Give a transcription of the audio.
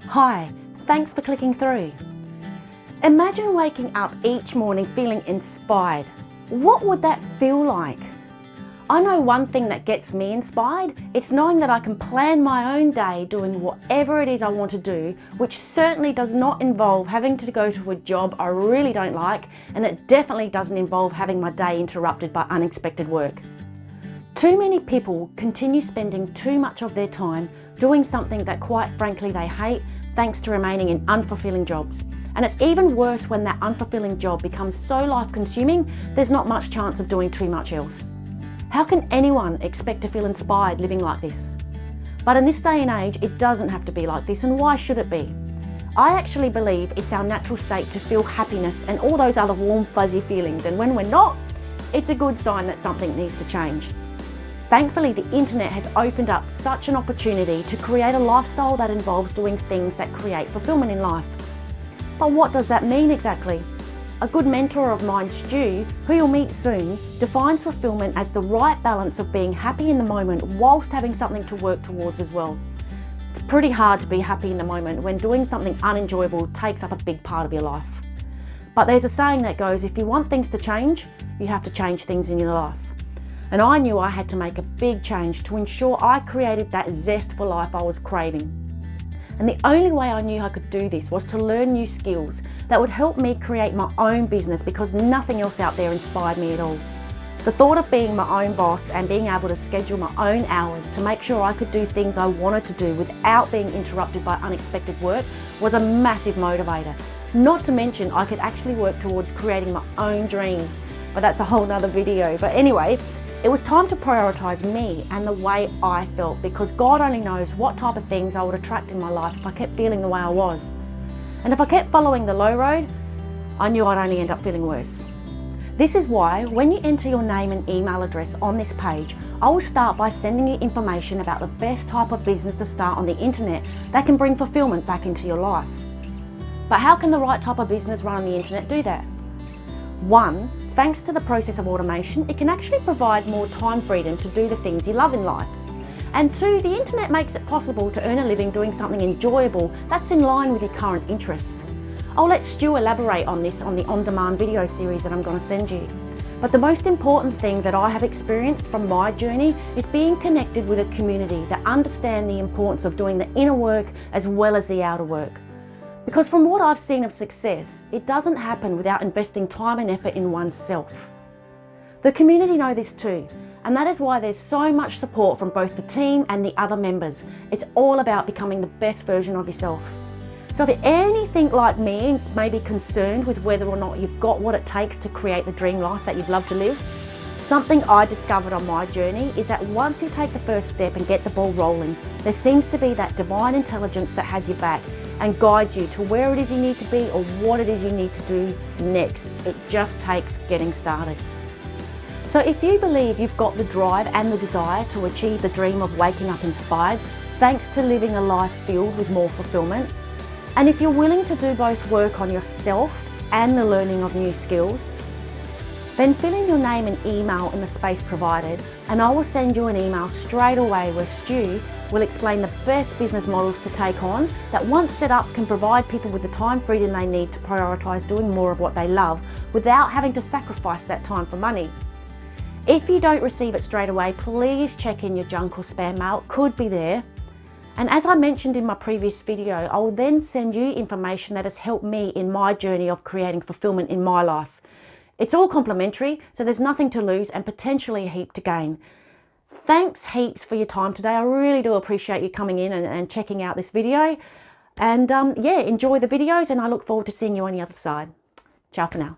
Hi, thanks for clicking through. Imagine waking up each morning feeling inspired. What would that feel like? I know one thing that gets me inspired. It's knowing that I can plan my own day doing whatever it is I want to do, which certainly does not involve having to go to a job I really don't like, and it definitely doesn't involve having my day interrupted by unexpected work. Too many people continue spending too much of their time doing something that quite frankly they hate, thanks to remaining in unfulfilling jobs. And it's even worse when that unfulfilling job becomes so life-consuming, there's not much chance of doing too much else. How can anyone expect to feel inspired living like this? But in this day and age, it doesn't have to be like this, and why should it be? I actually believe it's our natural state to feel happiness and all those other warm, fuzzy feelings, and when we're not, it's a good sign that something needs to change. Thankfully, the internet has opened up such an opportunity to create a lifestyle that involves doing things that create fulfillment in life. But what does that mean exactly? A good mentor of mine, Stu, who you'll meet soon, defines fulfillment as the right balance of being happy in the moment whilst having something to work towards as well. It's pretty hard to be happy in the moment when doing something unenjoyable takes up a big part of your life. But there's a saying that goes, if you want things to change, you have to change things in your life. And I knew I had to make a big change to ensure I created that zest for life I was craving. And the only way I knew I could do this was to learn new skills that would help me create my own business, because nothing else out there inspired me at all. The thought of being my own boss and being able to schedule my own hours to make sure I could do things I wanted to do without being interrupted by unexpected work was a massive motivator. Not to mention I could actually work towards creating my own dreams, but that's a whole nother video. But anyway, it was time to prioritise me and the way I felt, because God only knows what type of things I would attract in my life if I kept feeling the way I was. And if I kept following the low road, I knew I'd only end up feeling worse. This is why when you enter your name and email address on this page, I will start by sending you information about the best type of business to start on the internet that can bring fulfillment back into your life. But how can the right type of business run on the internet do that? 1, thanks to the process of automation, it can actually provide more time freedom to do the things you love in life. And 2, the internet makes it possible to earn a living doing something enjoyable that's in line with your current interests. I'll let Stu elaborate on this on the on-demand video series that I'm going to send you. But the most important thing that I have experienced from my journey is being connected with a community that understand the importance of doing the inner work as well as the outer work. Because from what I've seen of success, it doesn't happen without investing time and effort in oneself. The community know this too, and that is why there's so much support from both the team and the other members. It's all about becoming the best version of yourself. So if you're anything like me, may be concerned with whether or not you've got what it takes to create the dream life that you'd love to live, something I discovered on my journey is that once you take the first step and get the ball rolling, there seems to be that divine intelligence that has your back and guides you to where it is you need to be or what it is you need to do next. It just takes getting started. So if you believe you've got the drive and the desire to achieve the dream of waking up inspired, thanks to living a life filled with more fulfillment, and if you're willing to do both work on yourself and the learning of new skills, then fill in your name and email in the space provided, and I will send you an email straight away where Stu will explain the best business models to take on that once set up can provide people with the time freedom they need to prioritise doing more of what they love without having to sacrifice that time for money. If you don't receive it straight away, please check in your junk or spam mail, it could be there. And as I mentioned in my previous video, I will then send you information that has helped me in my journey of creating fulfillment in my life. It's all complimentary, so there's nothing to lose and potentially a heap to gain. Thanks heaps for your time today. I really do appreciate you coming in and checking out this video. And yeah, enjoy the videos, and I look forward to seeing you on the other side. Ciao for now.